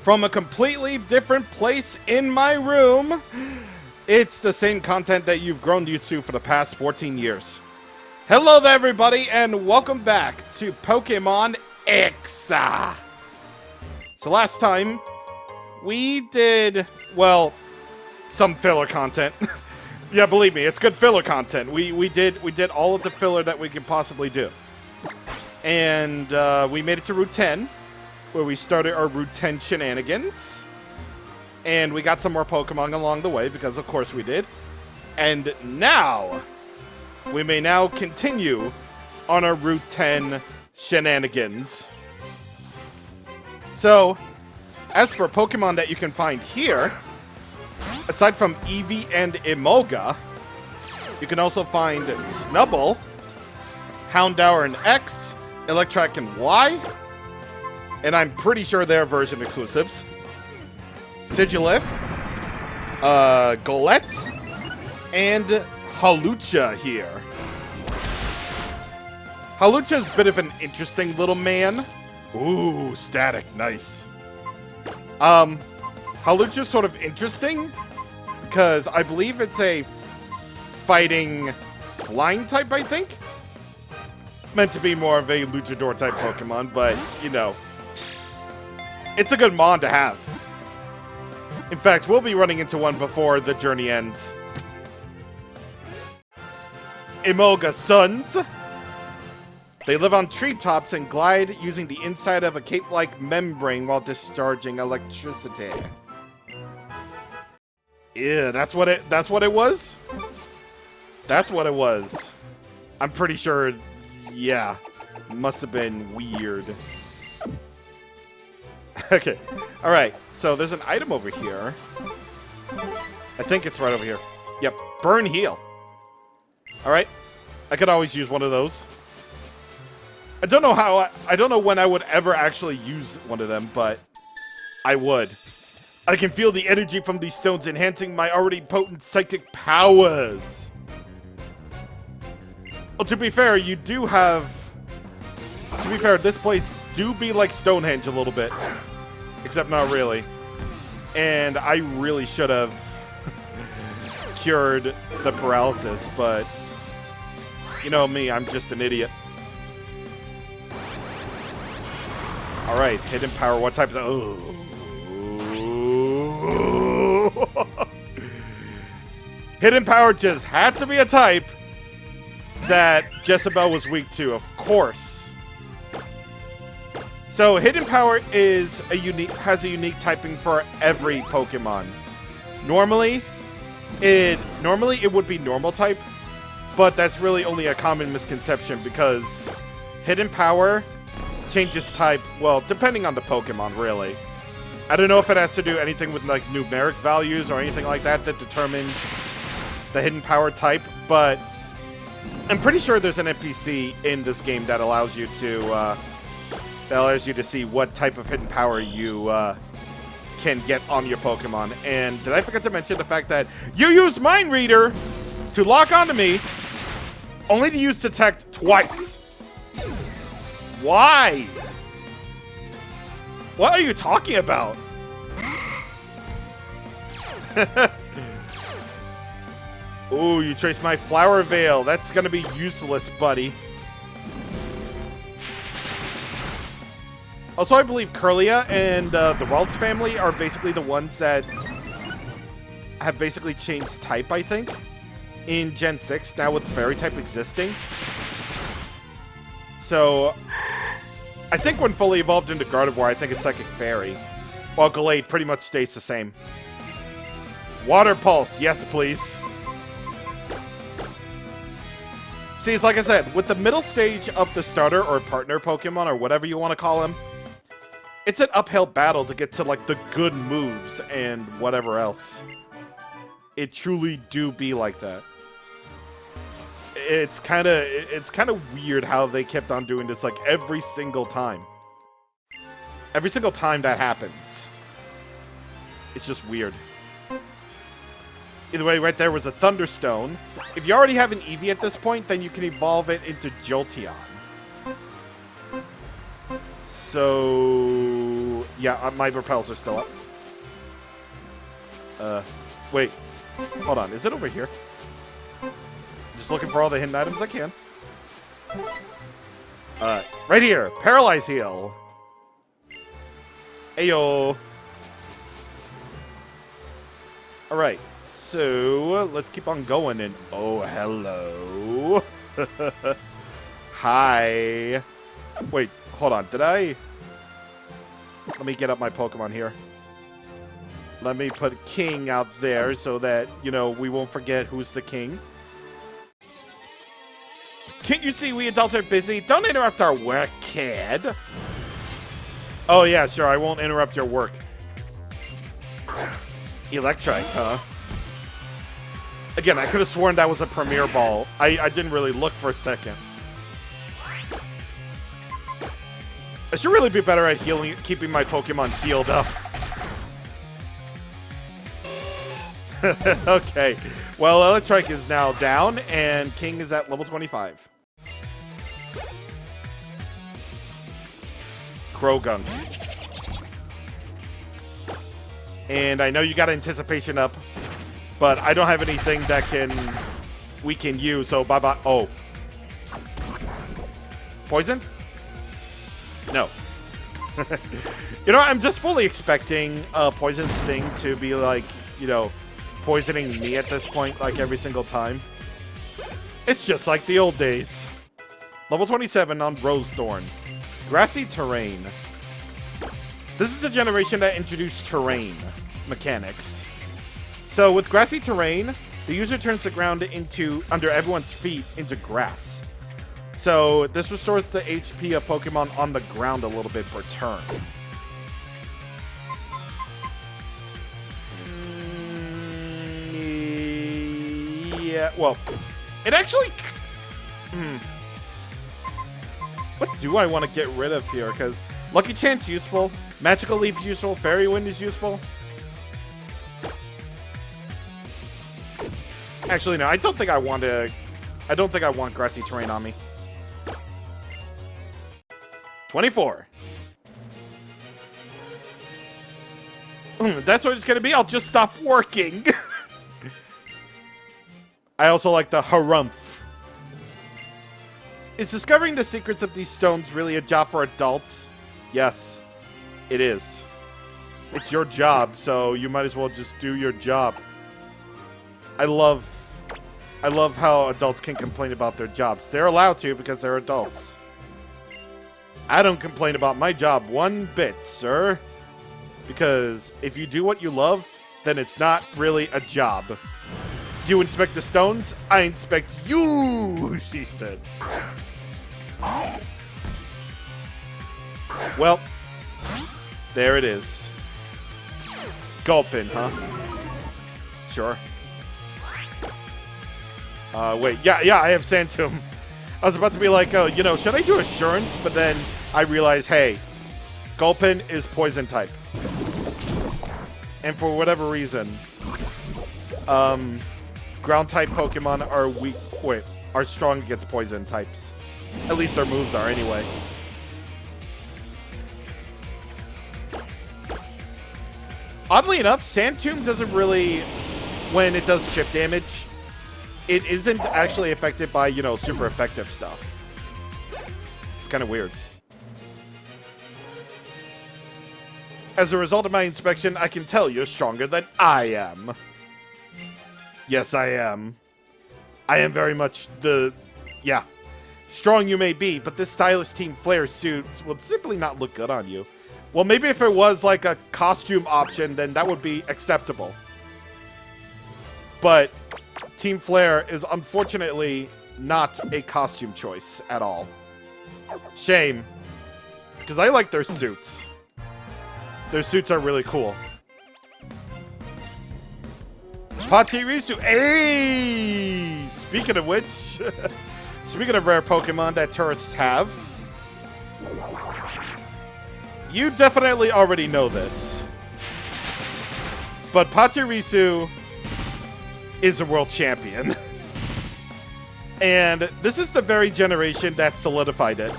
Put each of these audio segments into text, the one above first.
from a completely different place in my room. It's the same content that you've grown used to for the past 14 years. Hello there, everybody, and welcome back to Pokémon X. So last time, we did, well, some filler content. Yeah, believe me, it's good filler content. We did all of the filler that we could possibly do. And we made it to Route 10, where we started our Route 10 shenanigans. And we got some more Pokemon along the way, because of course we did. And now, we may now continue on our Route 10 shenanigans. So, as for Pokemon that you can find here, aside from Eevee and Emolga, you can also find Snubbull, Houndour and X, Electrike and Y, and I'm pretty sure they're version exclusives, Sigilif, Golett, and Hawlucha here. Hawlucha's a bit of an interesting little man. Ooh, static, nice. Hawlucha's sort of interesting because I believe it's a fighting flying type, I think. Meant to be more of a luchador type Pokemon, but, you know, it's a good mon to have. In fact, we'll be running into one before the journey ends. Emolga sons. They live on treetops and glide using the inside of a cape-like membrane while discharging electricity. Yeah, that's what it was? That's what it was. I'm pretty sure, yeah. Must have been weird. Okay. Alright, so there's an item over here. I think it's right over here. Yep, Burn Heal. Alright. I could always use one of those. I don't know how, I don't know when I would ever actually use one of them, but I would. I can feel the energy from these stones enhancing my already potent psychic powers. Well, to be fair, you do have... To be fair, this place do be like Stonehenge a little bit. Except not really. And I really should have cured the paralysis, but... You know me, I'm just an idiot. Alright, hidden power, what type of... Oh. Hidden power just had to be a type that Jezebel was weak to, of course. So hidden power is has a unique typing for every Pokemon. Normally it would be normal type, but that's really only a common misconception because hidden power changes type, well, depending on the Pokemon, really. I don't know if it has to do anything with like numeric values or anything like that that determines the hidden power type, but I'm pretty sure there's an NPC in this game that allows you to see what type of hidden power you can get on your Pokemon. And did I forget to mention the fact that you use Mind Reader to lock onto me, only to use Detect twice? Why? What are you talking about? Ooh, you traced my Flower Veil. That's gonna be useless, buddy. Also, I believe Kirlia and the Ralts family are basically the ones that have basically changed type, I think, in Gen 6, now with the Fairy type existing. So, I think when fully evolved into Gardevoir, I think it's Psychic Fairy. While Gallade pretty much stays the same. Water Pulse, yes please. See, it's like I said, with the middle stage of the starter or partner Pokemon, or whatever you want to call them, it's an uphill battle to get to, like, the good moves and whatever else. It truly do be like that. It's kind of weird how they kept on doing this, like, every single time. Every single time that happens. It's just weird. Either way, right there was a Thunderstone. If you already have an Eevee at this point, then you can evolve it into Jolteon. So, Yeah, my repels are still up. Wait. Hold on. Is it over here? Just looking for all the hidden items I can. Right here. Paralyze heal. Ayo. Alright. So, let's keep on going and... Oh, hello. Hi. Wait, hold on. Did I... Let me get up my Pokemon here. Let me put King out there so that, you know, we won't forget who's the king. Can't you see we adults are busy? Don't interrupt our work, kid. Oh, yeah, sure. I won't interrupt your work. Electrike, huh? Again, I could have sworn that was a Premier Ball. I didn't really look for a second. I should really be better at healing, keeping my Pokemon healed up. Okay. Well, Electrike is now down, and King is at level 25. Croagunk. And I know you got Anticipation up, but I don't have anything that we can use, so bye-bye. Oh. Poison? No. You know, I'm just fully expecting Poison Sting to be like, you know, poisoning me at this point, like every single time. It's just like the old days. Level 27 on Rose Thorn. Grassy Terrain. This is the generation that introduced terrain mechanics. So with Grassy Terrain, the user turns the ground under everyone's feet into grass. So this restores the HP of Pokemon on the ground a little bit per turn. Yeah, well, it actually... What do I want to get rid of here? Because Lucky Chance useful, Magical Leaf is useful, Fairy Wind is useful. Actually, no, I don't think I want Grassy Terrain on me. 24. That's what it's gonna be. I'll just stop working. I also like the harumph. Is discovering the secrets of these stones really a job for adults? Yes, it is. It's your job, so you might as well just do your job. I love how adults can complain about their jobs. They're allowed to because they're adults. I don't complain about my job one bit, sir. Because if you do what you love, then it's not really a job. You inspect the stones, I inspect you, she said. Well, there it is. Gulpin, huh? Sure. Wait, yeah, I have Sand Tomb. I was about to be like, oh, you know, should I do Assurance? But then I realized, hey, Gulpin is Poison type. And for whatever reason, ground type Pokemon are strong against Poison types. At least their moves are anyway. Oddly enough, Sand Tomb doesn't really, when it does chip damage, it isn't actually affected by, you know, super effective stuff. It's kind of weird. As a result of my inspection, I can tell you're stronger than I am. Yes, I am. I am very much yeah. Strong you may be, but this stylish Team Flare suit would simply not look good on you. Well, maybe if it was like a costume option, then that would be acceptable. But Team Flare is unfortunately not a costume choice at all. Shame. Because I like their suits. Their suits are really cool. Pachirisu. Hey! Speaking of which, speaking of rare Pokemon that tourists have, you definitely already know this. But Pachirisu is a world champion. And this is the very generation that solidified it.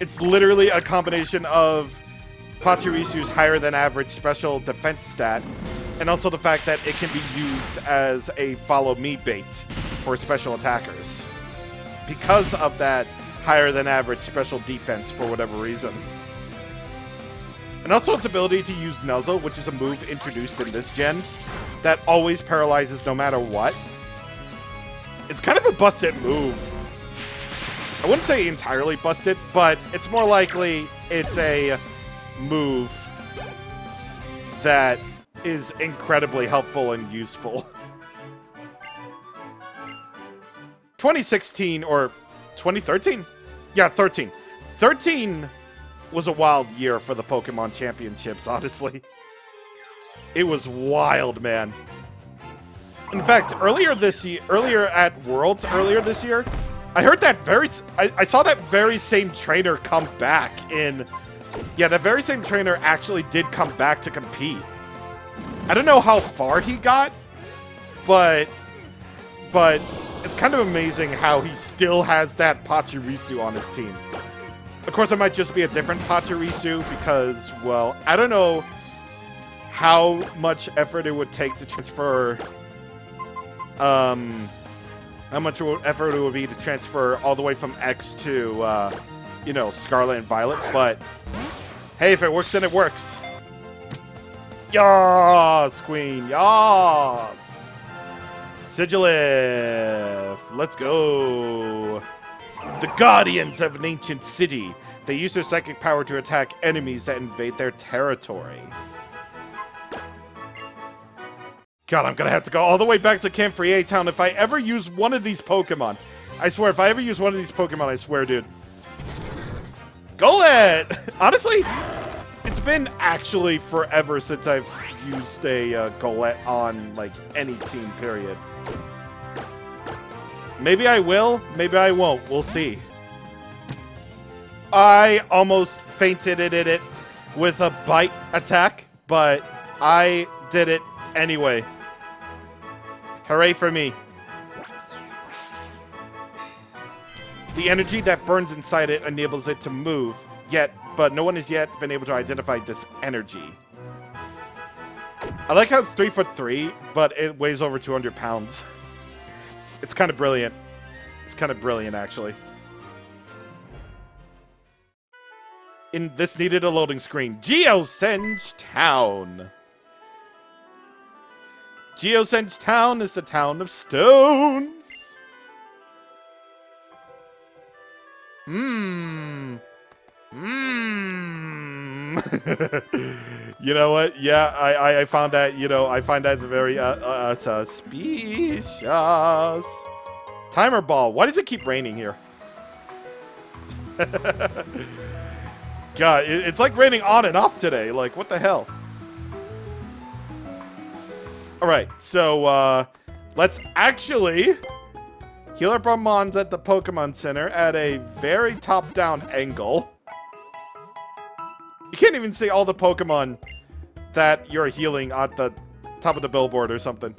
It's literally a combination of Pachirisu's higher than average special defense stat, and also the fact that it can be used as a follow me bait for special attackers. Because of that higher than average special defense for whatever reason. And also its ability to use Nuzzle, which is a move introduced in this gen that always paralyzes no matter what. It's kind of a busted move. I wouldn't say entirely busted, but it's more likely it's a move that is incredibly helpful and useful. 2016 or 2013? Yeah, 13. 13 was a wild year for the Pokemon Championships, honestly. It was wild, man. In fact, earlier at Worlds earlier this year, I heard that I saw that very same trainer come back in. Yeah, that very same trainer actually did come back to compete. I don't know how far he got, but it's kind of amazing how he still has that Pachirisu on his team. Of course, it might just be a different Pachirisu because, well, I don't know how much effort it would take to transfer, how much effort it would be to transfer all the way from X to, you know, Scarlet and Violet, but hey, if it works, then it works. Yas, Queen, yas! Sigilif, let's go! The Guardians of an Ancient City. They use their psychic power to attack enemies that invade their territory. God, I'm gonna have to go all the way back to Camp Friere Town if I ever use one of these Pokemon. I swear, if I ever use one of these Pokemon, I swear, dude. Golett! Honestly, it's been actually forever since I've used a Golett on, like, any team, period. Maybe I will, maybe I won't. We'll see. I almost fainted it with a bite attack, but I did it anyway. Hooray for me. The energy that burns inside it enables it to move, but no one has yet been able to identify this energy. I like how it's 3'3", but it weighs over 200 pounds. It's kind of brilliant. It's kind of brilliant, actually. This needed a loading screen. Geosenge Town. Geosenge Town is the town of stones. You know what? Yeah, I found that, you know, I find that very suspicious. Timer ball. Why does it keep raining here? God, it's like raining on and off today. Like, what the hell? Alright, so, let's actually heal our Pokemons at the Pokemon Center at a very top-down angle. You can't even see all the Pokemon that you're healing at the top of the billboard or something.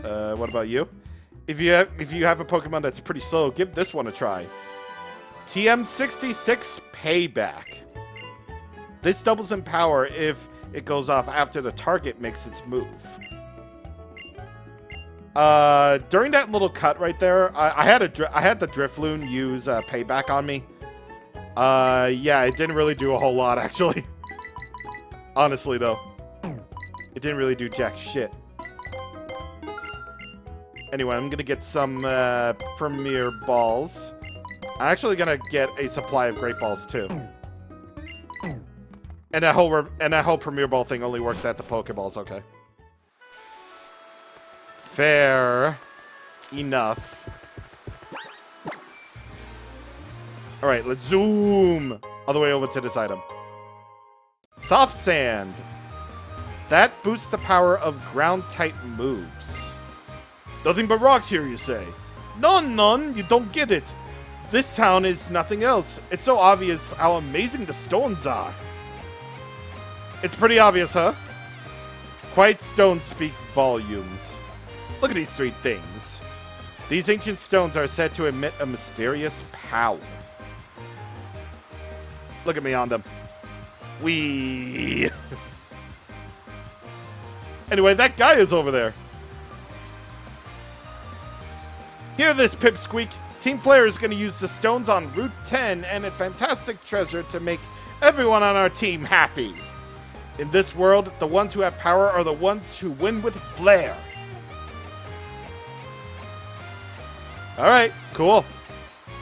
What about you? If you have a Pokemon that's pretty slow, give this one a try. TM66 Payback. This doubles in power if it goes off after the target makes its move. During that little cut right there, I had the Drifloon use Payback on me. Yeah, it didn't really do a whole lot, actually. Honestly, though. It didn't really do jack shit. Anyway, I'm gonna get some Premier Balls. I'm actually gonna get a supply of Great Balls, too. And that whole Premier Ball thing only works at the Pokeballs, okay. Fair enough. Alright, let's zoom all the way over to this item. Soft Sand. That boosts the power of ground-type moves. Nothing but rocks here, you say? None, you don't get it. This town is nothing else. It's so obvious how amazing the stones are. It's pretty obvious, huh? Quiet stones speak volumes. Look at these three things. These ancient stones are said to emit a mysterious power. Look at me on them. Wee. Anyway, that guy is over there. Hear this, Pipsqueak. Team Flare is going to use the stones on Route 10 and a fantastic treasure to make everyone on our team happy. In this world, the ones who have power are the ones who win with flair. Alright, cool.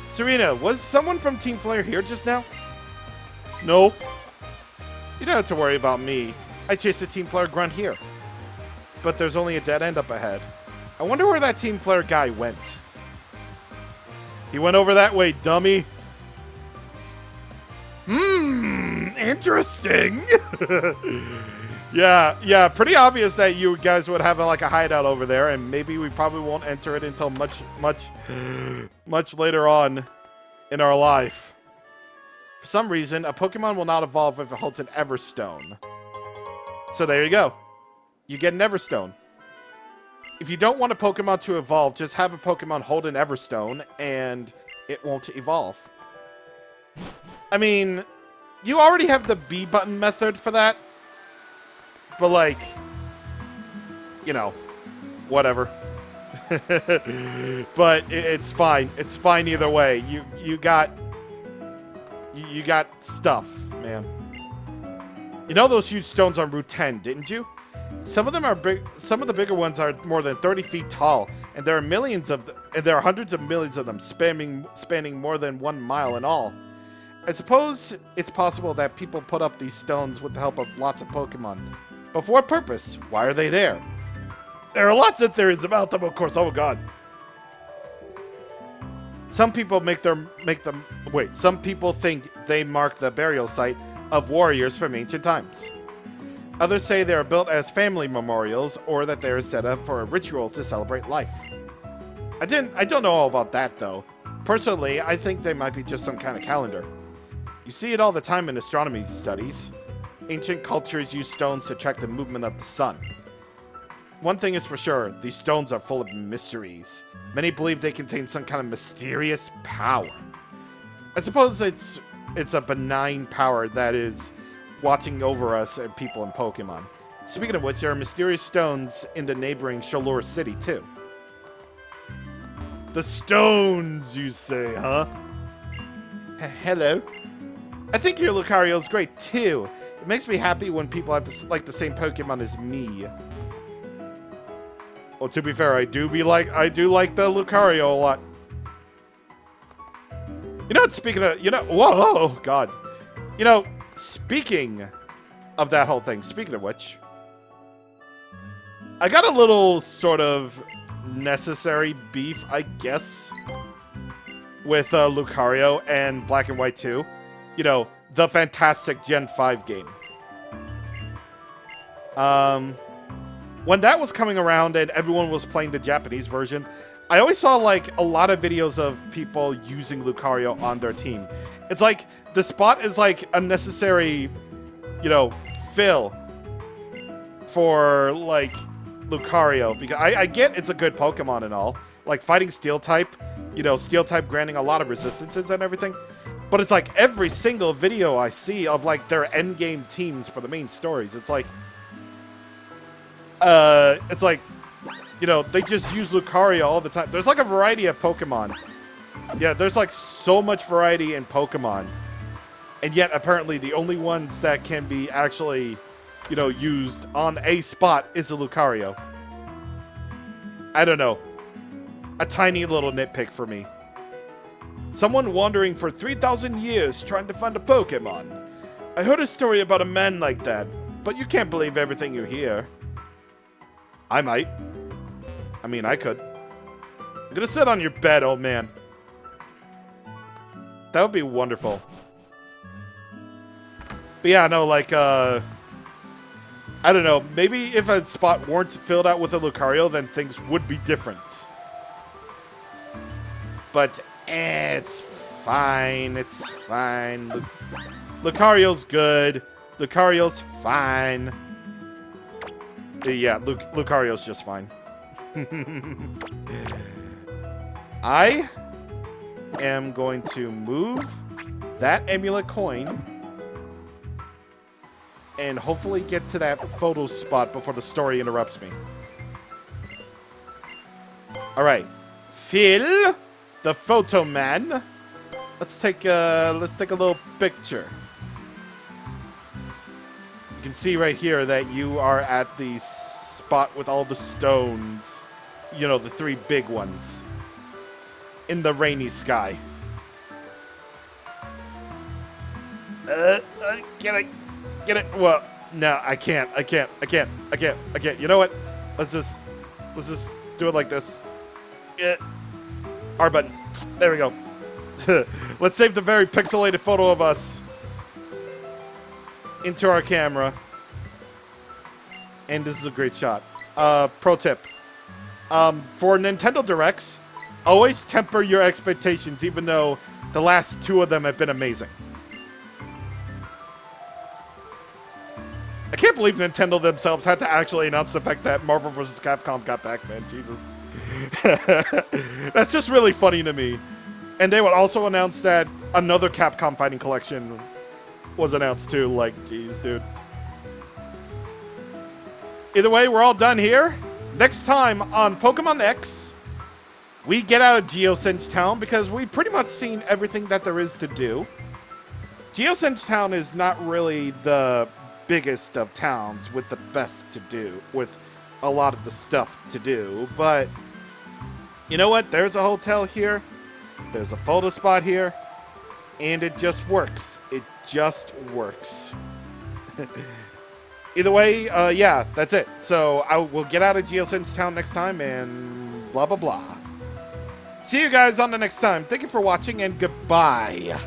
Serena, was someone from Team Flare here just now? Nope. You don't have to worry about me. I chased a Team Flare grunt here. But there's only a dead end up ahead. I wonder where that Team Flare guy went. He went over that way, dummy. Interesting. Yeah, pretty obvious that you guys would have like a hideout over there, and maybe we probably won't enter it until much later on in our life. For some reason, a Pokemon will not evolve if it holds an Everstone. So there you go. You get an Everstone. If you don't want a Pokemon to evolve, just have a Pokemon hold an Everstone, and it won't evolve. I mean, you already have the B button method for that. But, like, you know, whatever. But it's fine. It's fine either way. You got stuff, man. You know those huge stones on Route 10, didn't you? Some of them are big. Some of the bigger ones are more than 30 feet tall, and there are hundreds of millions of them, spanning more than 1 mile in all. I suppose it's possible that people put up these stones with the help of lots of Pokemon. But for what purpose? Why are they there? There are lots of theories about them, of course. Oh god. Some people Some people think they mark the burial site of warriors from ancient times. Others say they are built as family memorials, or that they are set up for rituals to celebrate life. I don't know all about that though. Personally, I think they might be just some kind of calendar. You see it all the time in astronomy studies. Ancient cultures use stones to track the movement of the sun. One thing is for sure, these stones are full of mysteries. Many believe they contain some kind of mysterious power. I suppose it's a benign power that is watching over us and people in Pokemon. Speaking of which, there are mysterious stones in the neighboring Shalor City too. The stones, you say, huh? Hello. I think your Lucario's great too. It makes me happy when people have like the same Pokemon as me. Well, to be fair, I do like the Lucario a lot. You know, speaking of, whoa, God. You know, speaking of that whole thing, speaking of which, I got a little sort of necessary beef, I guess, with Lucario and Black and White 2. You know, the fantastic Gen 5 game. When that was coming around and everyone was playing the Japanese version, I always saw like a lot of videos of people using Lucario on their team. It's like the spot is like a necessary, fill for like Lucario, because I get it's a good Pokemon and all, like fighting Steel type, Steel type granting a lot of resistances and everything. But it's like every single video I see of like their endgame teams for the main stories, it's like, they just use Lucario all the time. There's like a variety of Pokemon. Yeah, there's like so much variety in Pokemon. And yet, apparently, the only ones that can be actually, used on a spot is the Lucario. I don't know. A tiny little nitpick for me. Someone wandering for 3,000 years trying to find a Pokemon. I heard a story about a man like that, but you can't believe everything you hear. I might. I mean, I could. I'm gonna sit on your bed, old man. That would be wonderful. But yeah, no, like, I don't know. Maybe if a spot weren't filled out with a Lucario, then things would be different. But, it's fine. It's fine. Lucario's good. Lucario's fine. Yeah, Lucario's just fine. I am going to move that amulet coin and hopefully get to that photo spot before the story interrupts me. All right, Phil, the photo man. Let's take a little picture. You can see right here that you are at the spot with all the stones. You know, the 3 big ones in the rainy sky. Can I get it? Well, no, I can't. You know what? Let's just do it like this. R button. There we go. Let's save the very pixelated photo of us into our camera. And this is a great shot. Pro tip. For Nintendo Directs, always temper your expectations, even though the last 2 of them have been amazing. I can't believe Nintendo themselves had to actually announce the fact that Marvel vs. Capcom got back, man. Jesus. That's just really funny to me. And they would also announce that another Capcom fighting collection was announced too. Like, geez, dude. Either way, we're all done here. Next time on Pokémon X, we get out of Geosenge Town because we've pretty much seen everything that there is to do. Geosenge Town is not really the biggest of towns with the best to do, with a lot of the stuff to do, but you know what? There's a hotel here, there's a photo spot here, and it just works. It just works. Either way, yeah, that's it. So I will get out of Geosenge Town next time, and blah, blah, blah. See you guys on the next time. Thank you for watching, and goodbye.